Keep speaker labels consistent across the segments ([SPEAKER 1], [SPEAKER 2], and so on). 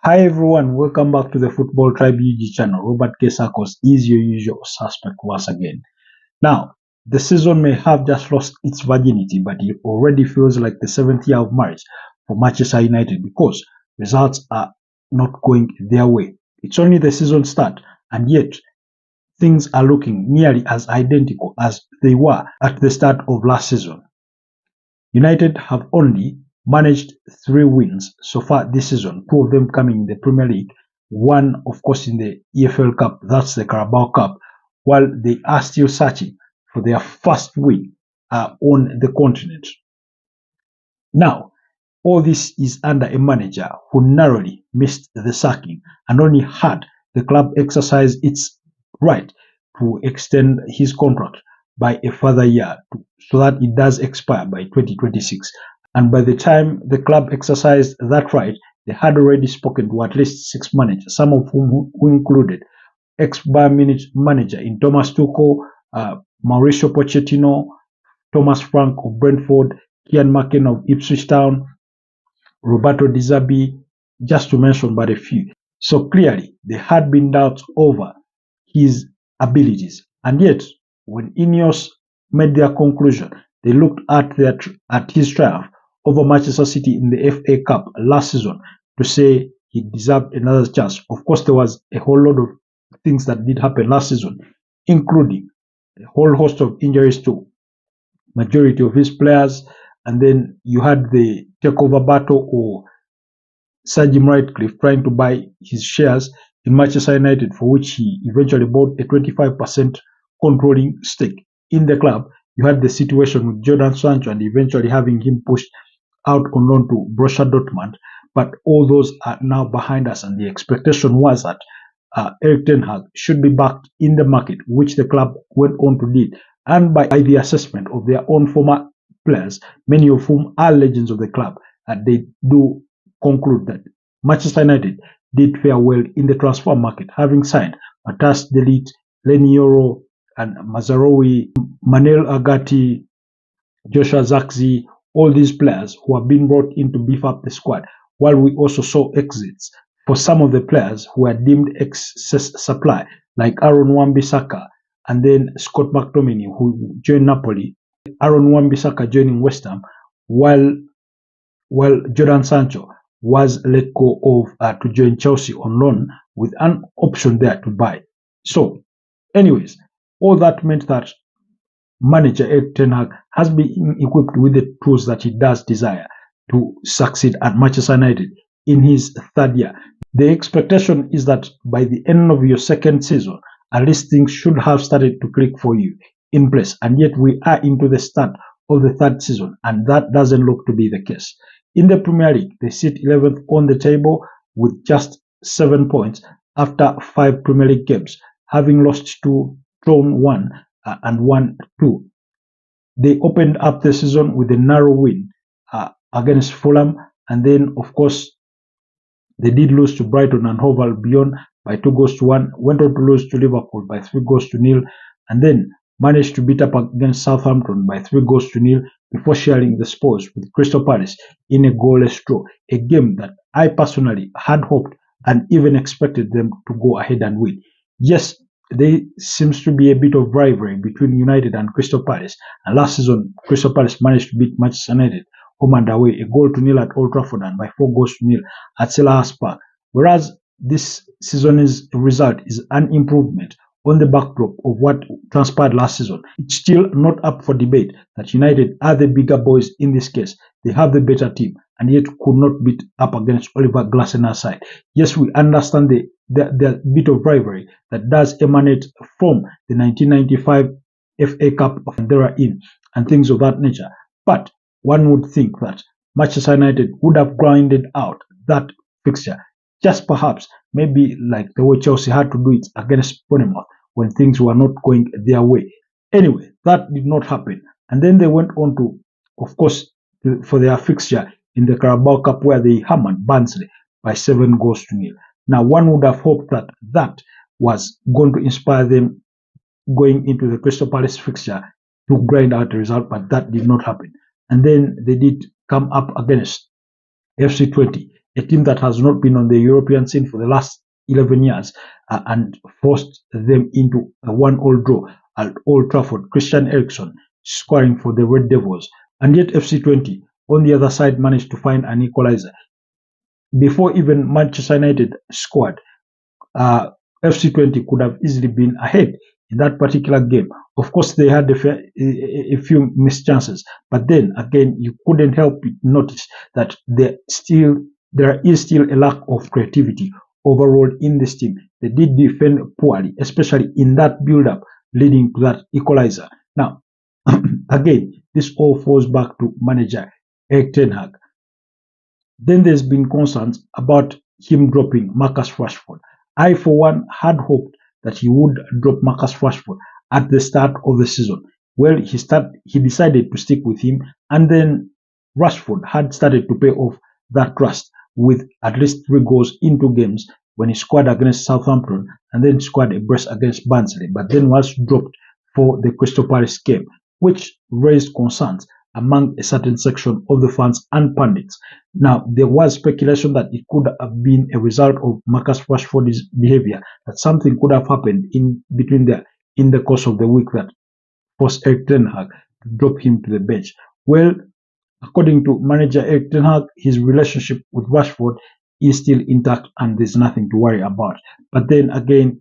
[SPEAKER 1] Hi everyone, welcome back to the Football Tribe UG channel. 𝐕𝐈𝐃𝐄𝐒 is your usual suspect once again. Now, the season may have just lost its virginity, but it already feels like the 7th year of marriage for Manchester United because results are not going their way. It's only the season start, and yet things are looking nearly as identical as they were at the start of last season. United have only managed 3 wins so far this season, 2 of them coming in the Premier League, one of course in the EFL Cup, that's the Carabao Cup, while they are still searching for their first win on the continent. Now, all this is under a manager who narrowly missed the sacking and only had the club exercise its right to extend his contract by a further year so that it does expire by 2026. And by the time the club exercised that right, they had already spoken to at least 6 managers, some of whom who included ex-Bayern Munich manager in Thomas Tuchel, Mauricio Pochettino, Thomas Frank of Brentford, Ian McKenna of Ipswich Town, Roberto Di Zerbi, just to mention but a few. So clearly, there had been doubts over his abilities. And yet, when Ineos made their conclusion, they looked at his triumph over Manchester City in the FA Cup last season to say he deserved another chance. Of course, there was a whole lot of things that did happen last season, including a whole host of injuries to majority of his players, and then you had the takeover battle or Sir Jim Ratcliffe trying to buy his shares in Manchester United, for which he eventually bought a 25% controlling stake in the club. You had the situation with Jadon Sancho and eventually having him pushed out on loan to Borussia Dortmund. But all those are now behind us, and the expectation was that Erik ten Hag should be back in the market, which the club went on to did. And by the assessment of their own former players, many of whom are legends of the club, they do conclude that Manchester United did fare well in the transfer market, having signed Matas de Ligt, Leny Yoro, and Mazraoui, Manuel Ugarte, Joshua Zirkzee, all these players who have been brought in to beef up the squad, while we also saw exits for some of the players who were deemed excess supply, like Aaron Wan-Bissaka and then Scott McTominay, who joined Napoli, Aaron Wan-Bissaka joining West Ham, while Jadon Sancho was let go of to join Chelsea on loan with an option there to buy. So, anyways, all that meant that manager Erik ten Hag has been equipped with the tools that he does desire to succeed at Manchester United in his 3rd year. The expectation is that by the end of your 2nd season, at least things should have started to click for you in place. And yet we are into the start of the 3rd season, and that doesn't look to be the case. In the Premier League, they sit 11th on the table with just 7 points after 5 Premier League games, having lost 2, drawn 1, and won 2. They opened up the season with a narrow win against Fulham, and then, of course, they did lose to Brighton and Hove Albion by 2-1, went on to lose to Liverpool by 3-0, and then managed to beat up against Southampton by 3-0 before sharing the spoils with Crystal Palace in a goalless draw, a game that I personally had hoped and even expected them to go ahead and win. Yes, there seems to be a bit of rivalry between United and Crystal Palace, and last season Crystal Palace managed to beat Manchester United home and away, 1-0 at Old Trafford and by 4-0 at Selhurst Park, whereas this season's result is an improvement on the backdrop of what transpired last season. It's still not up for debate that United are the bigger boys in this case. They have the better team and yet could not beat up against Oliver Glasner's side. Yes, we understand the bit of rivalry that does emanate from the 1995 FA Cup of therein and things of that nature. But one would think that Manchester United would have grinded out that fixture, just perhaps maybe like the way Chelsea had to do it against Bournemouth when things were not going their way. Anyway, that did not happen. And then they went on to, of course, for their fixture in the Carabao Cup where they hammered Barnsley by 7-0. Now, one would have hoped that that was going to inspire them going into the Crystal Palace fixture to grind out the result, but that did not happen. And then they did come up against FC20, a team that has not been on the European scene for the last 11 years and forced them into a 1-1 draw at Old Trafford. Christian Eriksen scoring for the Red Devils. And yet FC20 on the other side managed to find an equalizer. Before even Manchester United scored, FC20 could have easily been ahead in that particular game. Of course, they had a few missed chances, but then again, you couldn't help but notice that there is still a lack of creativity overall in this team. They did defend poorly, especially in that build-up leading to that equalizer. Now, again, this all falls back to manager Erik ten Hag. Then there's been concerns about him dropping Marcus Rashford. I, for one, had hoped that he would drop Marcus Rashford at the start of the season. Well, he decided to stick with him, and then Rashford had started to pay off that trust with at least 3 goals in 2 games when he scored against Southampton and then scored a brace against Barnsley, but then was dropped for the Crystal Palace game, which raised concerns among a certain section of the fans and pundits. Now, there was speculation that it could have been a result of Marcus Rashford's behavior, that something could have happened in the course of the week that forced Erik ten Hag to drop him to the bench. Well, according to manager Erik ten Hag, his relationship with Rashford is still intact and there's nothing to worry about. But then again,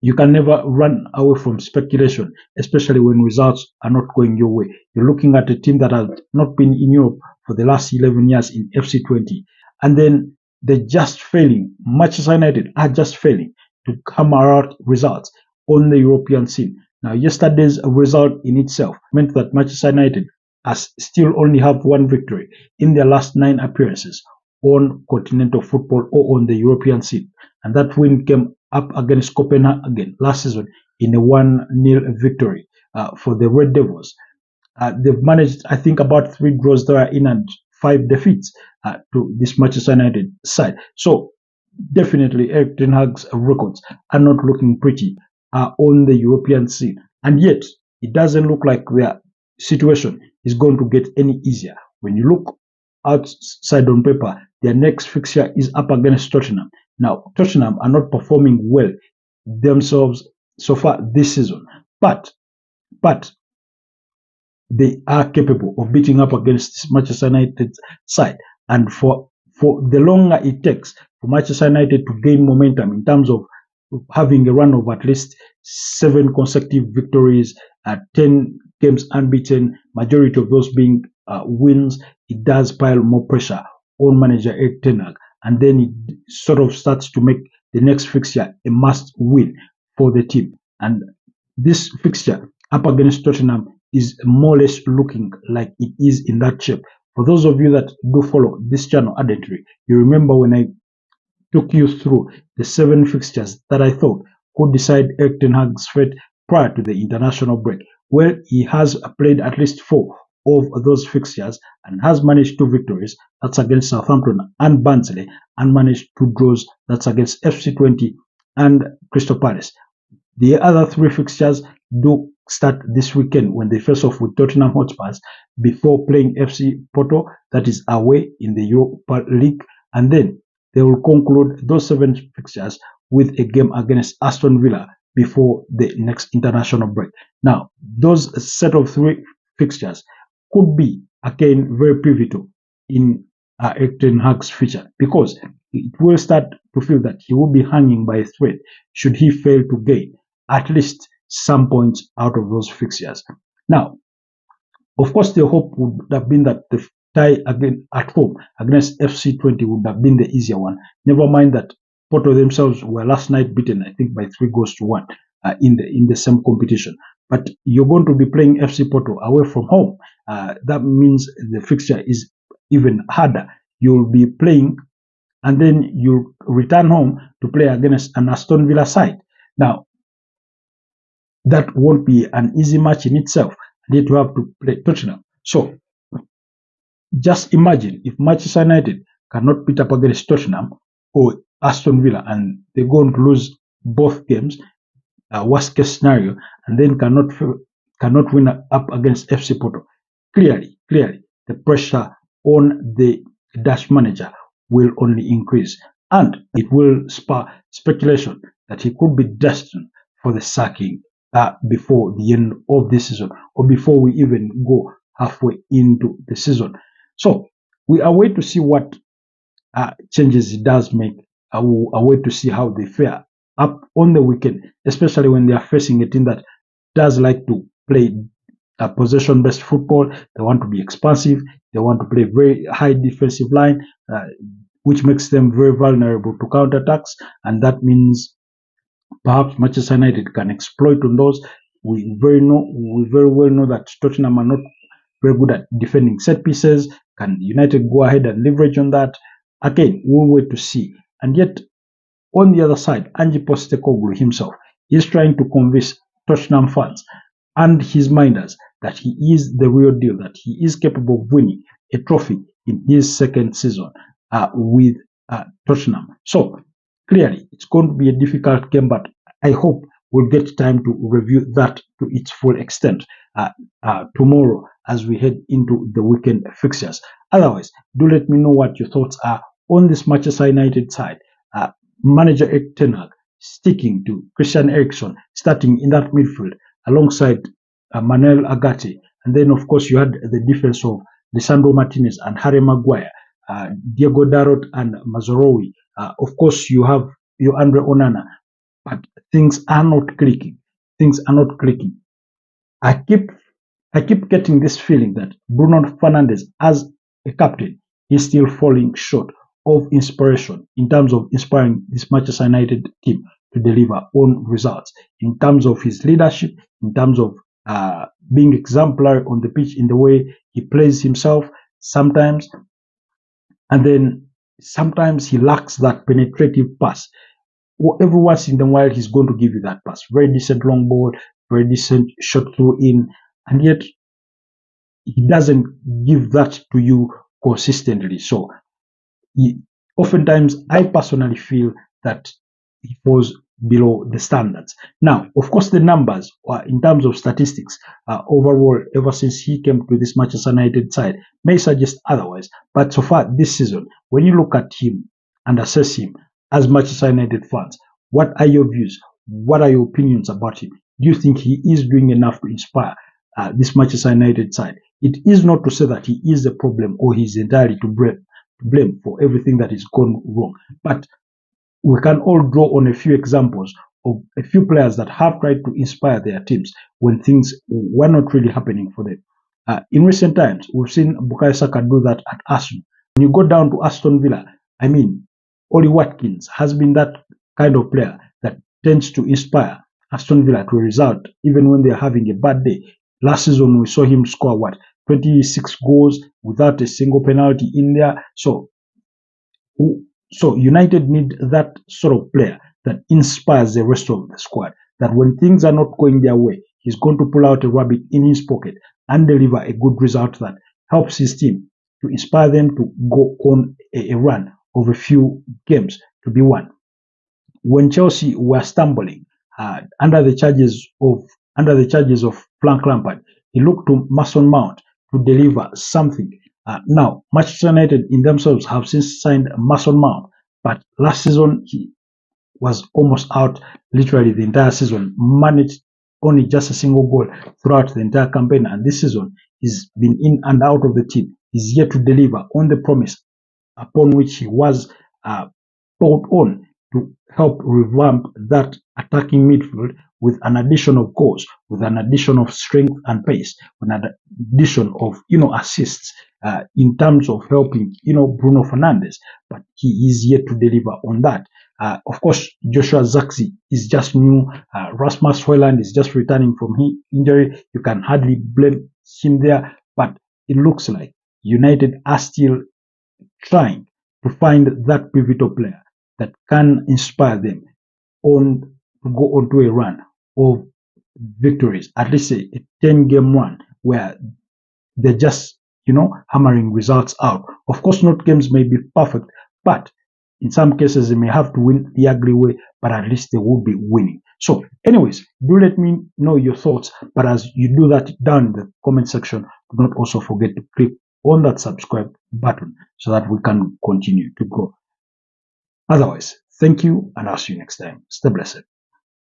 [SPEAKER 1] you can never run away from speculation, especially when results are not going your way. You're looking at a team that has not been in Europe for the last 11 years in FC20. And then they're just failing. Manchester United are just failing to come out results on the European scene. Now, yesterday's result in itself meant that Manchester United still only have 1 victory in their last 9 appearances on continental football or on the European scene. And that win came up against Copenhagen last season in a 1-0 victory for the Red Devils. They've managed, I think, about 3 draws there in and 5 defeats to this Manchester United side. So definitely Erik ten Hag's records are not looking pretty on the European scene. And yet, it doesn't look like their situation is going to get any easier. When you look outside on paper, their next fixture is up against Tottenham. Now, Tottenham are not performing well themselves so far this season, but they are capable of beating up against Manchester United's side. And for the longer it takes for Manchester United to gain momentum in terms of having a run of at least 7 consecutive victories, 10 games unbeaten, majority of those being wins, it does pile more pressure on manager Erik ten Hag, and then it sort of starts to make the next fixture a must win for the team. And this fixture up against Tottenham is more or less looking like it is in that shape. For those of you that do follow this channel ardently, you remember when I took you through the 7 fixtures that I thought could decide Erik ten Hag's fate prior to the international break. Well, he has played at least 4 of those fixtures and has managed 2 victories, that's against Southampton and Barnsley, and managed 2 draws, that's against FC20 and Crystal Palace. The other 3 fixtures do start this weekend when they face off with Tottenham Hotspurs before playing FC Porto, that is away in the Europa League, and then they will conclude those 7 fixtures with a game against Aston Villa before the next international break. Now, those set of 3 fixtures could be, again, very pivotal in Erik ten Hag's future, because it will start to feel that he will be hanging by a thread should he fail to gain at least some points out of those fixtures. Now, of course, the hope would have been that the tie again at home against FC20 would have been the easier one. Never mind that Porto themselves were last night beaten, I think, by 3 goals to 1 in the same competition. But you're going to be playing FC Porto away from home. That means the fixture is even harder. You'll be playing and then you return home to play against an Aston Villa side. Now, that won't be an easy match in itself. And yet you have to play Tottenham. So, just imagine if Manchester United cannot beat up against Tottenham or Aston Villa and they're going to lose both games, worst case scenario, and then cannot win up against FC Porto. Clearly, the pressure on the Dutch manager will only increase, and it will spur speculation that he could be destined for the sacking before the end of the season, or before we even go halfway into the season. So we are waiting to see what changes he does make. I will wait to see how they fare up on the weekend, especially when they are facing a team that does like to play possession-based football. They want to be expansive. They want to play very high defensive line, which makes them very vulnerable to counterattacks, and that means perhaps Manchester United can exploit on those. We very well know that Tottenham are not very good at defending set pieces. Can United go ahead and leverage on that? Again, we'll wait to see. And yet, on the other side, Ange Postecoglou himself is trying to convince Tottenham fans and his minders that he is the real deal, that he is capable of winning a trophy in his second season with Tottenham. So, clearly, it's going to be a difficult game, but I hope we'll get time to review that to its full extent tomorrow as we head into the weekend fixtures. Otherwise, do let me know what your thoughts are on this Manchester United side. Manager Erik ten Hag sticking to Christian Eriksen, starting in that midfield alongside Manuel Ugarte. And then, of course, you had the defense of Lisandro Martinez and Harry Maguire, Diego Dalot and Mazraoui. Of course, you have your Andre Onana, but things are not clicking. Things are not clicking. I keep getting this feeling that Bruno Fernandes, as a captain, is still falling short of inspiration in terms of inspiring this Manchester United team to deliver on results, in terms of his leadership, in terms of being exemplary on the pitch in the way he plays himself sometimes, and then sometimes he lacks that penetrative pass. Every once in a while he's going to give you that pass, very decent long ball, very decent shot through in, and yet he doesn't give that to you consistently. So oftentimes I personally feel that he falls below the standards. Now, of course, the numbers in terms of statistics overall, ever since he came to this Manchester United side, may suggest otherwise. But so far this season, when you look at him and assess him as Manchester United fans, what are your views? What are your opinions about him? Do you think he is doing enough to inspire this Manchester United side? It is not to say that he is the problem or he is entirely to blame for everything that is gone wrong, but we can all draw on a few examples of a few players that have tried to inspire their teams when things were not really happening for them. In recent times, we've seen Bukayo Saka do that at Arsenal. When you go down to Aston Villa, I mean, Ollie Watkins has been that kind of player that tends to inspire Aston Villa to a result, even when they're having a bad day. Last season, we saw him score 26 goals without a single penalty in there. So United need that sort of player that inspires the rest of the squad, that when things are not going their way, he's going to pull out a rabbit in his pocket and deliver a good result that helps his team, to inspire them to go on a run of a few games to be won. When Chelsea were stumbling under the charges of Frank Lampard, he looked to Mason Mount to deliver something. Now, Manchester United in themselves have since signed Mason Mount, but last season he was almost out literally the entire season, managed only just a single goal throughout the entire campaign, and this season he's been in and out of the team. He's yet to deliver on the promise upon which he was brought on to help revamp that attacking midfield with an addition of goals, with an addition of strength and pace, with an addition of assists in terms of helping Bruno Fernandes. But he is yet to deliver on that. Of course, Joshua Zirkzee is just new. Rasmus Højlund is just returning from injury. You can hardly blame him there. But it looks like United are still trying to find that pivotal player that can inspire them to go onto a run of victories, at least a 10-game run where they're just hammering results out. Of course, not games may be perfect, but in some cases they may have to win the ugly way, but at least they will be winning. So anyways, do let me know your thoughts, but as you do that down in the comment section, do not also forget to click on that subscribe button so that we can continue to grow. Otherwise, thank you, and I'll see you next time. Stay blessed.